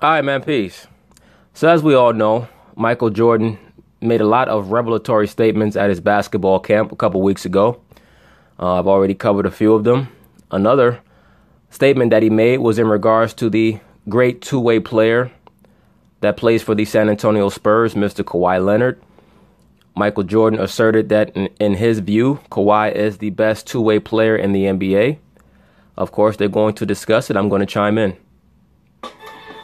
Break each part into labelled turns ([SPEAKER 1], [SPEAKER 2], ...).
[SPEAKER 1] All right, man, peace. So as we all know, Michael Jordan made a lot of revelatory statements at his basketball camp a couple weeks ago. I've already covered a few of them. Another statement that he made was in regards to the great two-way player that plays for the San Antonio Spurs, Mr. Kawhi Leonard. Michael Jordan asserted that in his view, Kawhi is the best two-way player in the NBA. Of course, they're going to discuss it. I'm going to chime in.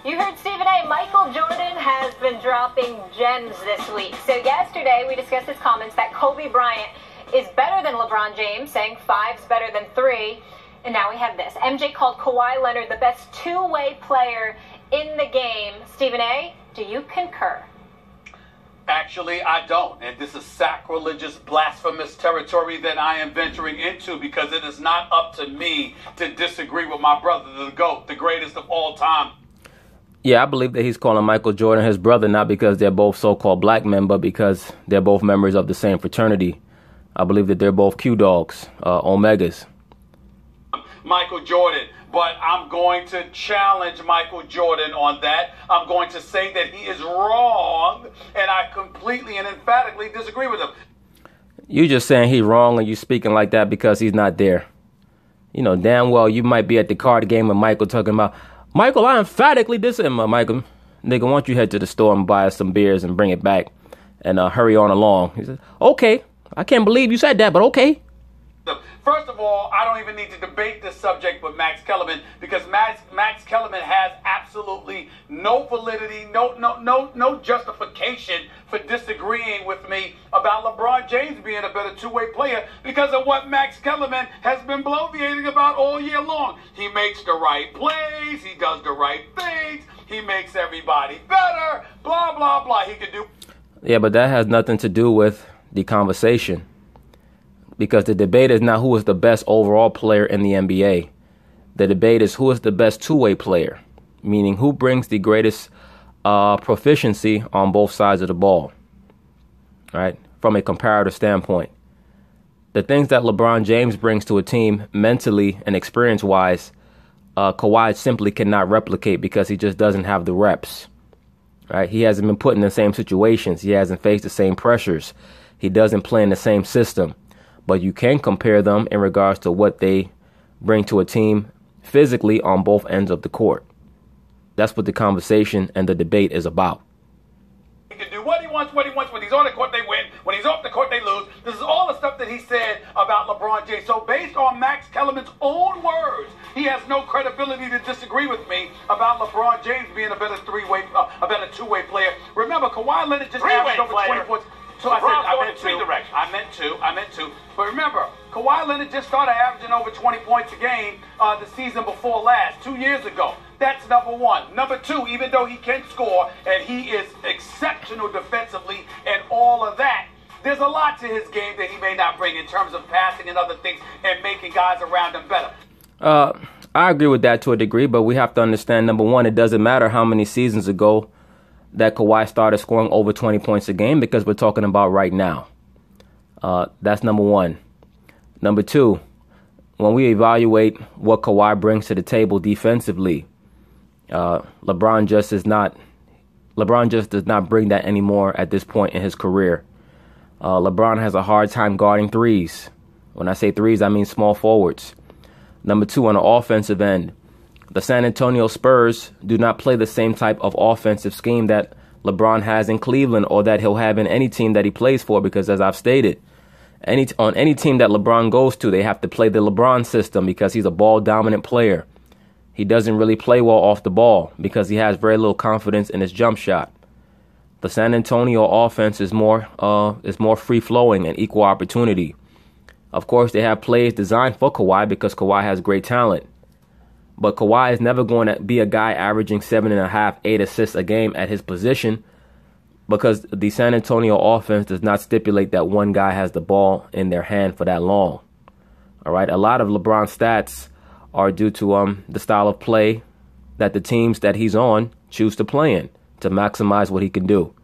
[SPEAKER 2] You heard Stephen A. Michael Jordan has been dropping gems this week. So yesterday we discussed his comments that Kobe Bryant is better than LeBron James, saying 5's better than 3. And now we have this. MJ called Kawhi Leonard the best two-way player in the game. Stephen A., do you concur?
[SPEAKER 3] Actually, I don't. And this is sacrilegious, blasphemous territory that I am venturing into, because it is not up to me to disagree with my brother, the GOAT, the greatest of all time.
[SPEAKER 1] Yeah, I believe that he's calling Michael Jordan his brother, not because they're both so-called black men, but because they're both members of the same fraternity. I believe that they're both Q-Dogs, Omegas.
[SPEAKER 3] Michael Jordan, but I'm going to challenge Michael Jordan on that. I'm going to say that he is wrong, and I completely and emphatically disagree with him.
[SPEAKER 1] You just saying he's wrong and you speaking like that because he's not there. You know damn well you might be at the card game with Michael talking about, Michael, I emphatically disagree. Michael, nigga, why don't you head to the store and buy us some beers and bring it back and hurry on along. He said, okay, I can't believe you said that, but okay.
[SPEAKER 3] First of all, I don't even need to debate this subject with Max Kellerman, because Max Kellerman has absolutely no validity, no justification for disagreeing with me about LeBron James being a better two-way player because of what Max Kellerman has been bloviating about all year long. He makes the right plays, he does the right things, he makes everybody better, blah, blah, blah. He can do...
[SPEAKER 1] Yeah, but that has nothing to do with the conversation. Because the debate is not who is the best overall player in the NBA. The debate is who is the best two-way player, meaning who brings the greatest proficiency on both sides of the ball, right? From a comparative standpoint. The things that LeBron James brings to a team mentally and experience-wise, Kawhi simply cannot replicate because he just doesn't have the reps, right? He hasn't been put in the same situations. He hasn't faced the same pressures. He doesn't play in the same system. But you can compare them in regards to what they bring to a team physically on both ends of the court. That's what the conversation and the debate is about.
[SPEAKER 3] He can do what he wants. When he's on the court, they win. When he's off the court, they lose. This is all the stuff that he said about LeBron James. So based on Max Kellerman's own words, he has no credibility to disagree with me about LeBron James being a better a better two-way player. Remember, Kawhi Leonard just averaged over 20 points. So I meant to. But remember, Kawhi Leonard just started averaging over 20 points a game the season before last, 2 years ago. That's number one. Number two, even though he can score and he is exceptional defensively and all of that, there's a lot to his game that he may not bring in terms of passing and other things and making guys around him better.
[SPEAKER 1] I agree with that to a degree, but we have to understand, number one, it doesn't matter how many seasons ago that Kawhi started scoring over 20 points a game, because we're talking about right now. That's number one. Number two, when we evaluate what Kawhi brings to the table defensively, LeBron just does not bring that anymore at this point in his career. LeBron has a hard time guarding threes. When I say threes, I mean small forwards. Number two, on the offensive end, the San Antonio Spurs do not play the same type of offensive scheme that LeBron has in Cleveland, or that he'll have in any team that he plays for, because as I've stated, on any team that LeBron goes to, they have to play the LeBron system because he's a ball-dominant player. He doesn't really play well off the ball because he has very little confidence in his jump shot. The San Antonio offense is more free-flowing and equal opportunity. Of course, they have plays designed for Kawhi because Kawhi has great talent. But Kawhi is never going to be a guy averaging 7.5, 8 assists a game at his position, because the San Antonio offense does not stipulate that one guy has the ball in their hand for that long. All right. A lot of LeBron's stats are due to the style of play that the teams that he's on choose to play in to maximize what he can do.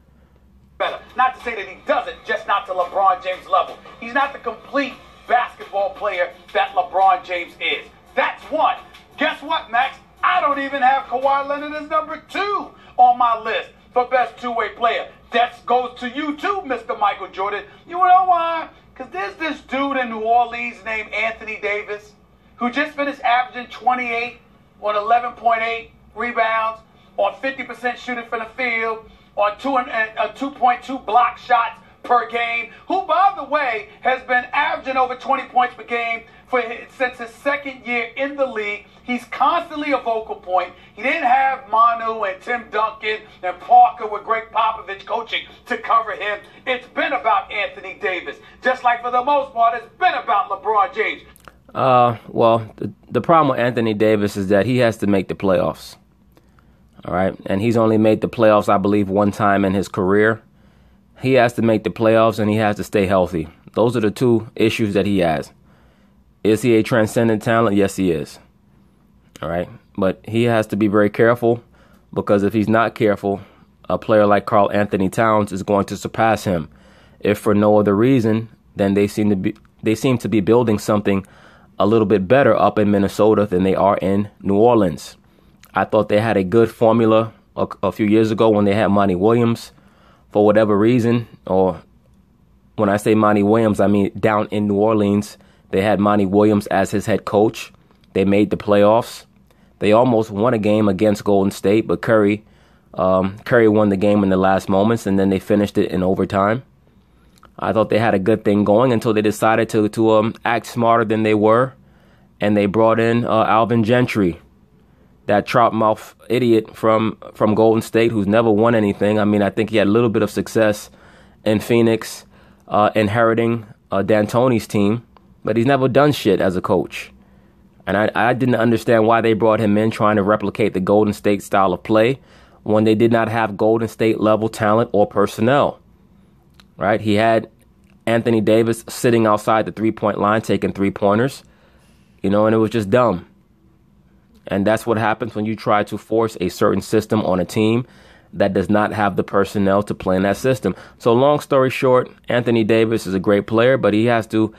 [SPEAKER 3] Better. Not to say that he doesn't, just not to LeBron James level. He's not the complete basketball player that LeBron James is. That's one. Guess what, Max? I don't even have Kawhi Leonard as number 2 on my list for best two-way player. That goes to you too, Mr. Michael Jordan. You know why? Because there's this dude in New Orleans named Anthony Davis who just finished averaging 28 on 11.8 rebounds, on 50% shooting from the field, on 2.2 block shots per game, who, by the way, has been averaging over 20 points per game since his second year in the league. He's constantly a vocal point. He didn't have Manu and Tim Duncan and Parker with Greg Popovich coaching to cover him. It's been about Anthony Davis, just like for the most part, it's been about LeBron James.
[SPEAKER 1] Well, the problem with Anthony Davis is that he has to make the playoffs. All right. And he's only made the playoffs, I believe, one time in his career. He has to make the playoffs and he has to stay healthy. Those are the two issues that he has. Is he a transcendent talent? Yes, he is. All right. But he has to be very careful, because if he's not careful, a player like Karl Anthony Towns is going to surpass him. If for no other reason, then they seem to be building something a little bit better up in Minnesota than they are in New Orleans. I thought they had a good formula a few years ago when they had Monty Williams. For whatever reason, or when I say Monty Williams, I mean down in New Orleans, they had Monty Williams as his head coach. They made the playoffs. They almost won a game against Golden State, but Curry won the game in the last moments, and then they finished it in overtime. I thought they had a good thing going until they decided to act smarter than they were, and they brought in Alvin Gentry, that trout mouth idiot from Golden State who's never won anything. I mean, I think he had a little bit of success in Phoenix, inheriting D'Antoni's team, but he's never done shit as a coach. And I didn't understand why they brought him in trying to replicate the Golden State style of play when they did not have Golden State level talent or personnel. Right? He had Anthony Davis sitting outside the three-point line taking three-pointers, and it was just dumb. And that's what happens when you try to force a certain system on a team that does not have the personnel to play in that system. So long story short, Anthony Davis is a great player, but he has to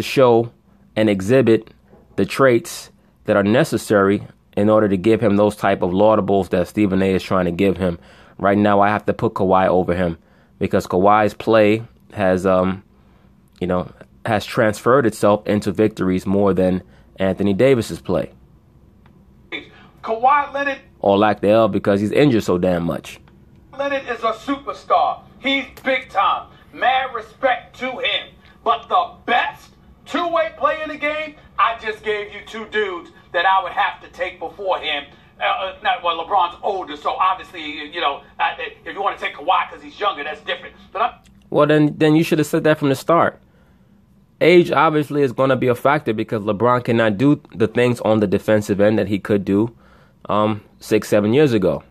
[SPEAKER 1] show and exhibit the traits that are necessary in order to give him those type of laudables that Stephen A is trying to give him. Right now, I have to put Kawhi over him because Kawhi's play has transferred itself into victories more than Anthony Davis's play.
[SPEAKER 3] Kawhi Leonard,
[SPEAKER 1] or lack thereof, because he's injured so damn much.
[SPEAKER 3] Leonard is a superstar. He's big time. Mad respect to him. But the best two-way player in the game, I just gave you two dudes that I would have to take before him. LeBron's older, so obviously, if you want to take Kawhi because he's younger, that's different.
[SPEAKER 1] Well, then you should have said that from the start. Age obviously is going to be a factor because LeBron cannot do the things on the defensive end that he could do 6-7 years ago.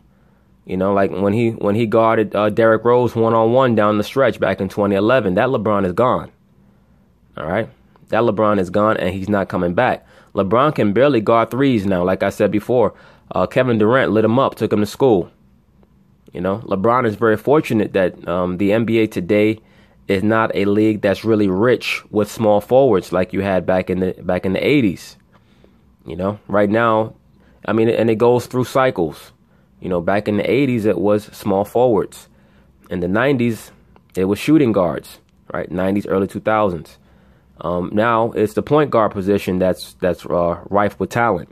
[SPEAKER 1] Like when he guarded Derrick Rose one-on-one down the stretch back in 2011. That LeBron is gone. All right? That LeBron is gone, and he's not coming back. LeBron can barely guard threes now. Like I said before, Kevin Durant lit him up, took him to school. LeBron is very fortunate that the NBA today is not a league that's really rich with small forwards like you had back in the 80s. Right now, I mean, and it goes through cycles. Back in the 80s, it was small forwards. In the 90s, it was shooting guards, right? 90s, early 2000s. Now it's the point guard position that's rife with talent.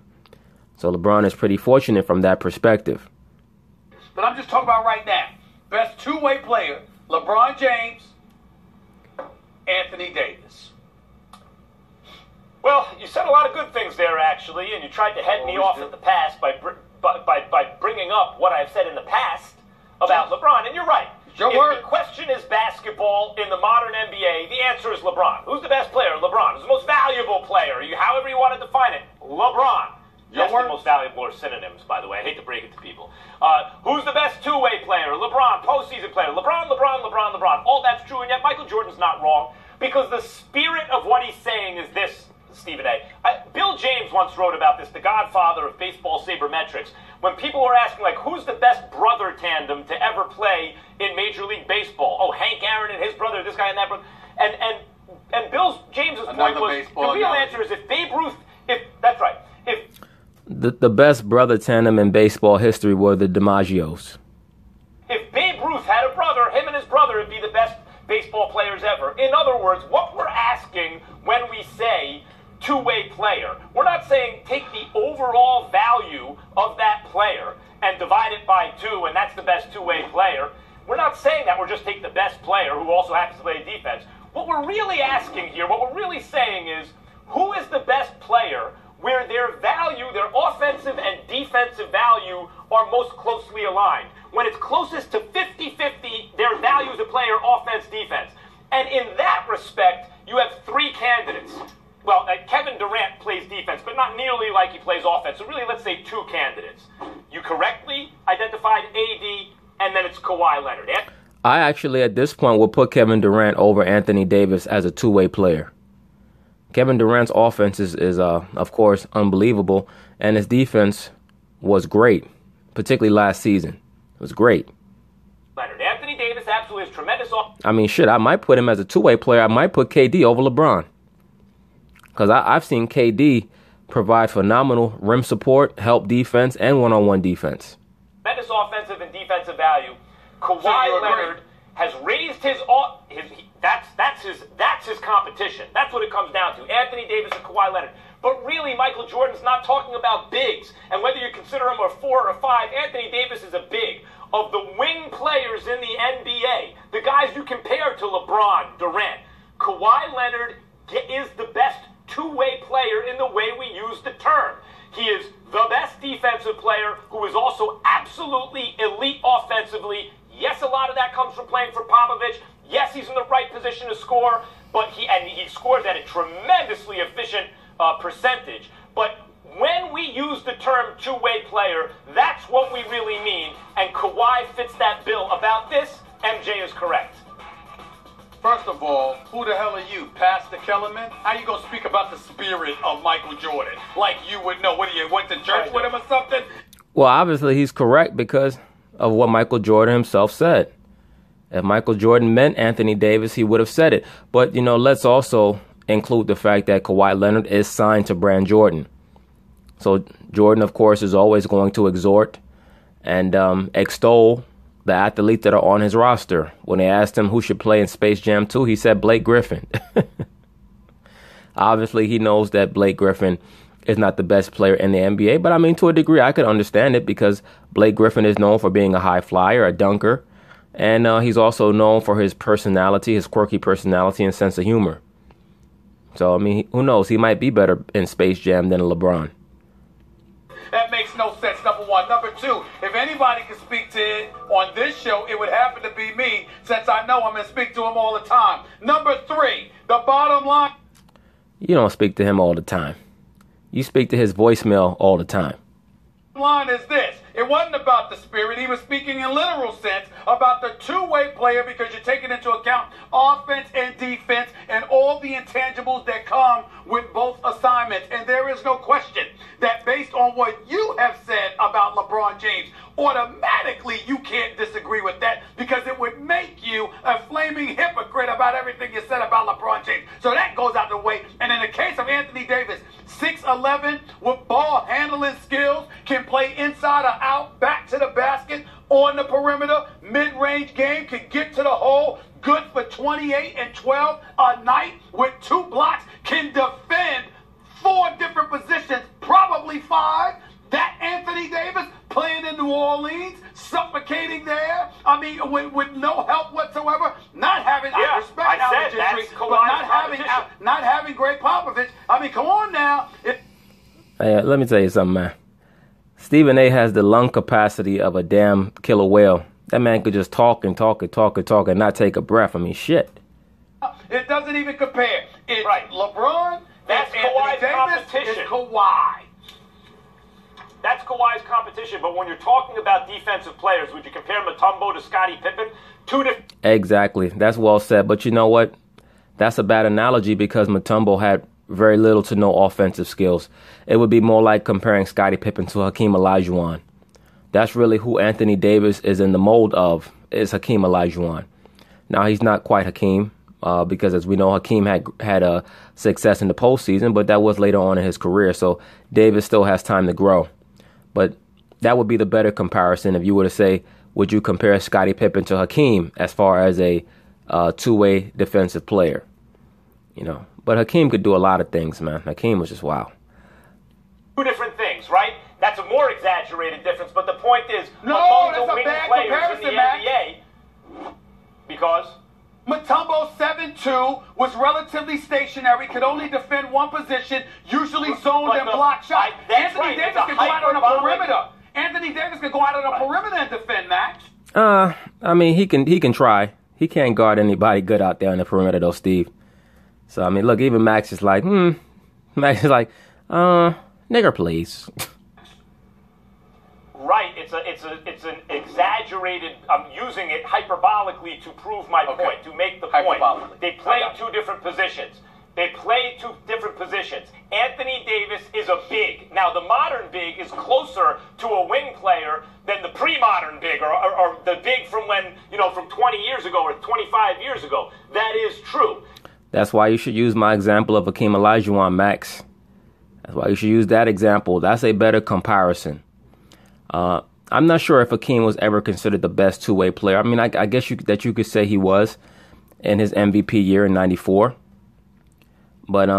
[SPEAKER 1] So LeBron is pretty fortunate from that perspective.
[SPEAKER 3] But I'm just talking about right now. Best two-way player, LeBron James, Anthony Davis.
[SPEAKER 4] Well, you said a lot of good things there, actually, and you tried to head me off at the pass by bringing up what I've said in the past about LeBron, and you're right. If the question is basketball in the modern NBA, the answer is LeBron. Who's the best player? LeBron. Who's the most valuable player? However you want to define it, LeBron. Yes, the most valuable are synonyms, by the way. I hate to break it to people. Who's the best two-way player? LeBron. Postseason player. LeBron. All that's true, and yet Michael Jordan's not wrong, because the spirit of what he's saying is this, Stephen A. Bill James once wrote about this, the godfather of baseball sabermetrics, when people were asking, who's the best brother tandem to ever play in Major League Baseball? Oh, Hank Aaron and his brother, this guy and that brother. And Bill James's point was, the real answer is if Babe Ruth, that's right.
[SPEAKER 1] The best brother tandem in baseball history were the DiMaggios.
[SPEAKER 4] If Babe Ruth had a brother, him and his brother would be the best baseball players ever. In other words, what we're asking when we say two-way player, we're not saying take the overall value of that player and divide it by 2, and that's the best two-way player. We're not saying that. We're just taking the best player who also happens to play defense. What we're really asking here, what we're really saying is, who is the best player where their value, their offensive and defensive value are most closely aligned? When it's closest to 50-50, their value as a player, offense, defense. And in that respect, you have 3 candidates. Well, Kevin Durant plays defense, but not nearly like he plays offense. So really, let's say 2 candidates. You correctly identified AD, and then it's Kawhi Leonard.
[SPEAKER 1] I actually, at this point, will put Kevin Durant over Anthony Davis as a two-way player. Kevin Durant's offense is of course, unbelievable, and his defense was great, particularly last season. It was great.
[SPEAKER 4] Leonard. Anthony Davis absolutely is tremendous.
[SPEAKER 1] I mean, shit, I might put him as a two-way player. I might put KD over LeBron. Because I've seen KD provide phenomenal rim support, help defense, and one-on-one defense.
[SPEAKER 4] Tremendous offensive and defensive value. Kawhi Leonard has raised that's his competition. That's what it comes down to. Anthony Davis and Kawhi Leonard. But really, Michael Jordan's not talking about bigs. And whether you consider him a 4 or 5, Anthony Davis is a big. Of the wing players in the NBA, the guys you compare to LeBron, Durant, Kawhi Leonard is the best two-way player in the way we use the term. He is the best defensive player who is also absolutely elite offensively. Yes, a lot of that comes from playing for Popovich. Yes, he's in the right position to score, but he scores at a tremendously efficient percentage. But when we use the term two-way player, that's what we really mean, and Kawhi fits that bill. About this, MJ is correct.
[SPEAKER 3] First of all, who the hell are you, Pastor Kellerman? How you gonna speak about the spirit of Michael Jordan? Like you would know. What, you went to church with him or something?
[SPEAKER 1] Well, obviously he's correct because of what Michael Jordan himself said. If Michael Jordan meant Anthony Davis, he would have said it. But, let's also include the fact that Kawhi Leonard is signed to Brand Jordan. So Jordan, of course, is always going to exhort and extol the athletes that are on his roster. When they asked him who should play in Space Jam 2, he said Blake Griffin. Obviously, he knows that Blake Griffin is not the best player in the NBA. But, to a degree, I could understand it because Blake Griffin is known for being a high flyer, a dunker. And he's also known for his personality, his quirky personality and sense of humor. So, who knows? He might be better in Space Jam than LeBron.
[SPEAKER 3] That makes no sense, number one. Number two, if anybody can speak to it on this show, it would happen to be me, since I know him and speak to him all the time. Number three, the bottom line.
[SPEAKER 1] You don't speak to him all the time. You speak to his voicemail all the time.
[SPEAKER 3] Line is this. It wasn't about the spirit. He was speaking in literal sense about the two-way player because you're taking into account offense and defense and all the intangibles that come with both assignments. And there is no question that based on what you have said about LeBron James, automatically you can't disagree with that because it would make you a flaming hypocrite about everything you said about LeBron James. So that goes out the way. And in the case of Anthony Davis, 6'11", with ball handling skills, can play inside or out, back to the basket, on the perimeter, mid-range game, can get to the hole, good for 28 and 12 a night with 2 blocks, can defend 4 different positions, probably 5. That Anthony Davis playing in New Orleans, suffocating there. With no help whatsoever, not having respect Alvin Gentry, but not having Greg Popovich. Come on now.
[SPEAKER 1] Hey, let me tell you something, man. Stephen A. has the lung capacity of a damn killer whale. That man could just talk and talk and talk and talk and not take a breath. Shit.
[SPEAKER 3] It doesn't even compare. It's right. LeBron.
[SPEAKER 4] That's Kawhi's competition.
[SPEAKER 3] It's Kawhi.
[SPEAKER 4] That's Kawhi's competition, but when you're talking about defensive players, would you compare Mutombo to Scottie Pippen?
[SPEAKER 1] Exactly. That's well said. But you know what? That's a bad analogy because Mutombo had very little to no offensive skills. It would be more like comparing Scottie Pippen to Hakeem Olajuwon. That's really who Anthony Davis is in the mold of, is Hakeem Olajuwon. Now, he's not quite Hakeem. because as we know, Hakeem had a success in the postseason, but that was later on in his career. So Davis still has time to grow. But that would be the better comparison if you were to say, would you compare Scottie Pippen to Hakeem as far as a two-way defensive player? You know, but Hakeem could do a lot of things, man. Hakeem was just wow.
[SPEAKER 4] Two different things, right? That's a more exaggerated difference, but the point is,
[SPEAKER 3] no,
[SPEAKER 4] among
[SPEAKER 3] that's
[SPEAKER 4] the
[SPEAKER 3] a
[SPEAKER 4] wing
[SPEAKER 3] bad
[SPEAKER 4] players
[SPEAKER 3] comparison,
[SPEAKER 4] in the
[SPEAKER 3] Max.
[SPEAKER 4] NBA, because
[SPEAKER 3] Mutombo 7'2", was relatively stationary, could only defend one position, usually zoned and block shots. Anthony Davis could go out on a perimeter. Anthony Davis could go out on a perimeter and defend, Max.
[SPEAKER 1] I mean, he can try. He can't guard anybody good out there on the perimeter, though, Steve. So, I mean, look, even Max is like, Max is like, nigger, please.
[SPEAKER 4] Right, it's an exaggerated. I'm using it hyperbolically to prove my point, to make the point. They play two different positions. Anthony Davis is a big. Now, the modern big is closer to a wing player than the pre-modern big, or the big from when, from 20 years ago or 25 years ago. That is true.
[SPEAKER 1] That's why you should use my example of Hakeem Olajuwon, Max. That's why you should use that example. That's a better comparison. I'm not sure if Hakeem was ever considered the best two-way player. I mean, I guess you could say he was in his MVP year in '94. But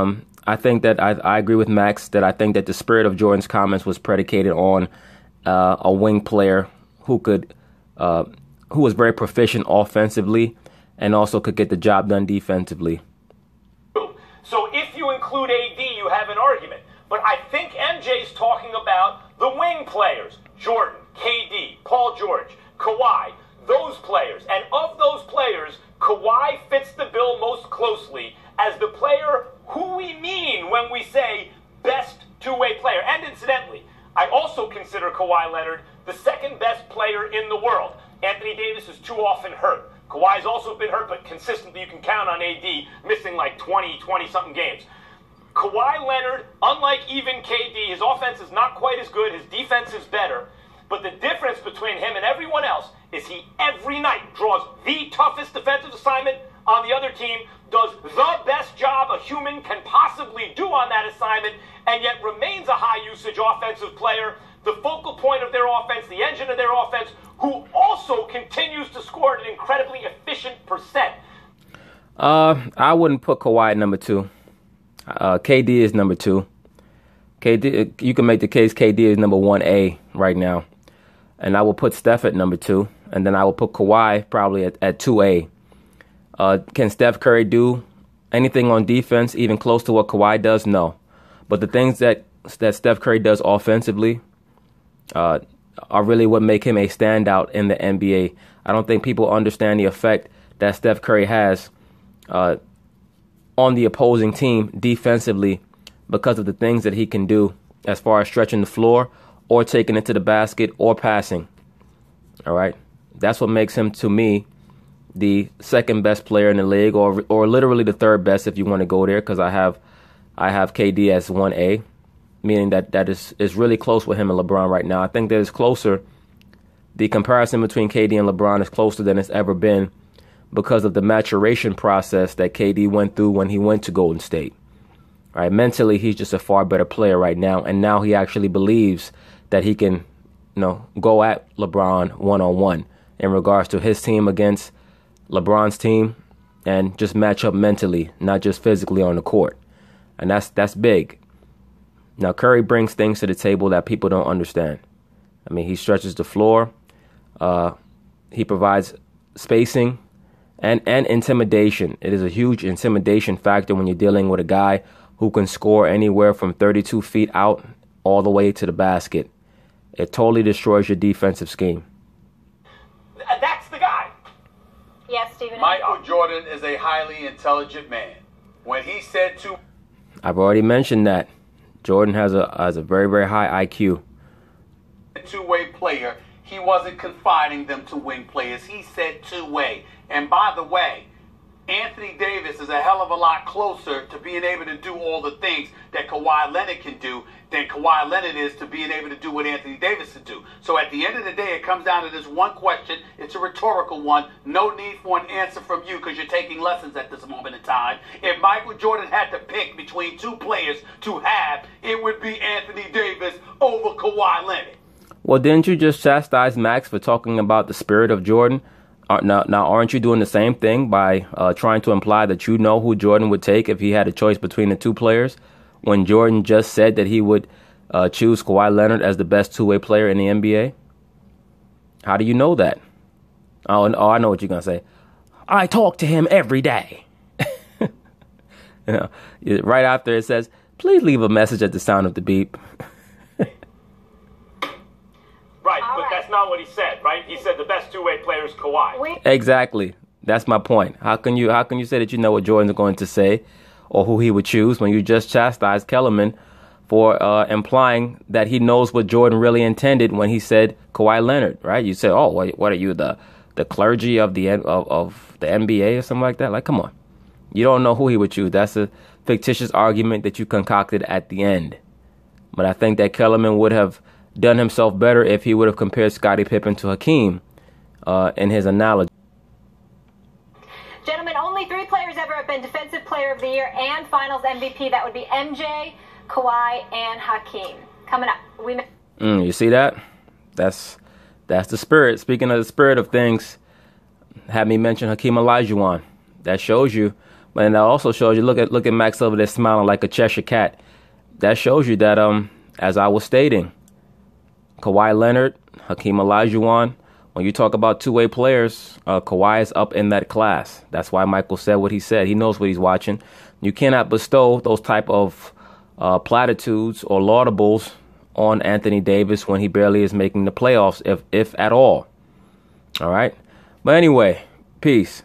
[SPEAKER 1] I think that I agree with Max that I think that the spirit of Jordan's comments was predicated on a wing player who was very proficient offensively and also could get the job done defensively.
[SPEAKER 4] So if you include AD, you have an argument. But I think MJ's talking about the wing players. Jordan, KD, Paul George, Kawhi, those players. And of those players, Kawhi fits the bill most closely as the player who we mean when we say best two-way player. And incidentally, I also consider Kawhi Leonard the second best player in the world. Anthony Davis is too often hurt. Kawhi's also been hurt, but consistently you can count on AD missing like 20-something games. Kawhi Leonard, unlike even KD, his offense is not quite as good. His defense is better. But the difference between him and everyone else is he every night draws the toughest defensive assignment on the other team, does the best job a human can possibly do on that assignment, and yet remains a high-usage offensive player, the focal point of their offense, the engine of their offense, who also continues to score at an incredibly efficient percent.
[SPEAKER 1] I wouldn't put Kawhi at number 2. KD is number 2. KD, you can make the case KD is number 1A right now. And I will put Steph at number 2. And then I will put Kawhi probably at 2A. Can Steph Curry do anything on defense even close to what Kawhi does? No. But the things that Steph Curry does offensively are really what make him a standout in the NBA. I don't think people understand the effect that Steph Curry has on the opposing team defensively because of the things that he can do as far as stretching the floor or taking it to the basket or passing. All right. That's what makes him, to me, the second best player in the league, or literally the third best if you want to go there, because I have KD as 1A, meaning that is really close with him and LeBron right now. I think that it's closer. The comparison between KD and LeBron is closer than it's ever been because of the maturation process that KD went through when he went to Golden State. All right, mentally, he's just a far better player right now, and now he actually believes that he can, go at LeBron one-on-one in regards to his team against LeBron's team and just match up mentally, not just physically on the court. And that's big. Now, Curry brings things to the table that people don't understand. I mean, he stretches the floor. He provides spacing and intimidation. It is a huge intimidation factor when you're dealing with a guy who can score anywhere from 32 feet out all the way to the basket. It totally destroys your defensive scheme.
[SPEAKER 4] That's the guy.
[SPEAKER 2] Yes, Stephen.
[SPEAKER 3] Michael Jordan is a highly intelligent man. When he said to...
[SPEAKER 1] I've already mentioned that. Jordan has a very, very high IQ.
[SPEAKER 3] Two-way player, he wasn't confining them to wing players. He said two-way. And by the way, Anthony Davis is a hell of a lot closer to being able to do all the things that Kawhi Leonard can do than Kawhi Leonard is to being able to do what Anthony Davis can do. So at the end of the day, it comes down to this one question. It's a rhetorical one. No need for an answer from you because you're taking lessons at this moment in time. If Michael Jordan had to pick between two players to have, it would be Anthony Davis over Kawhi Leonard.
[SPEAKER 1] Well, didn't you just chastise Max for talking about the spirit of Jordan? Now, aren't you doing the same thing by trying to imply that you know who Jordan would take if he had a choice between the two players, when Jordan just said that he would choose Kawhi Leonard as the best two-way player in the NBA? How do you know that? Oh, I know what you're going to say. I talk to him every day. Right after it says, please leave a message at the sound of the beep.
[SPEAKER 4] Right, but that's not what he said, right? He said the best two-way player is Kawhi.
[SPEAKER 1] Exactly. That's my point. How can you say that you know what Jordan's going to say or who he would choose when you just chastised Kellerman for implying that he knows what Jordan really intended when he said Kawhi Leonard, right? You say, oh, what are you, the clergy of the NBA or something like that? Like, come on. You don't know who he would choose. That's a fictitious argument that you concocted at the end. But I think that Kellerman would have done himself better if he would have compared Scottie Pippen to Hakeem in his analogy.
[SPEAKER 2] Gentlemen, only 3 players ever have been Defensive Player of the Year and Finals MVP. That would be MJ, Kawhi, and Hakeem. Coming up,
[SPEAKER 1] you see that? That's the spirit. Speaking of the spirit of things, had me mention Hakeem Olajuwon. That shows you, but that also shows you. Look at Max over there smiling like a Cheshire cat. That shows you that as I was stating, Kawhi Leonard, Hakeem Olajuwon, when you talk about two-way players, Kawhi is up in that class. That's why Michael said what he said. He knows what he's watching. You cannot bestow those type of platitudes or laudables on Anthony Davis when he barely is making the playoffs, if at all. All right? But anyway, peace.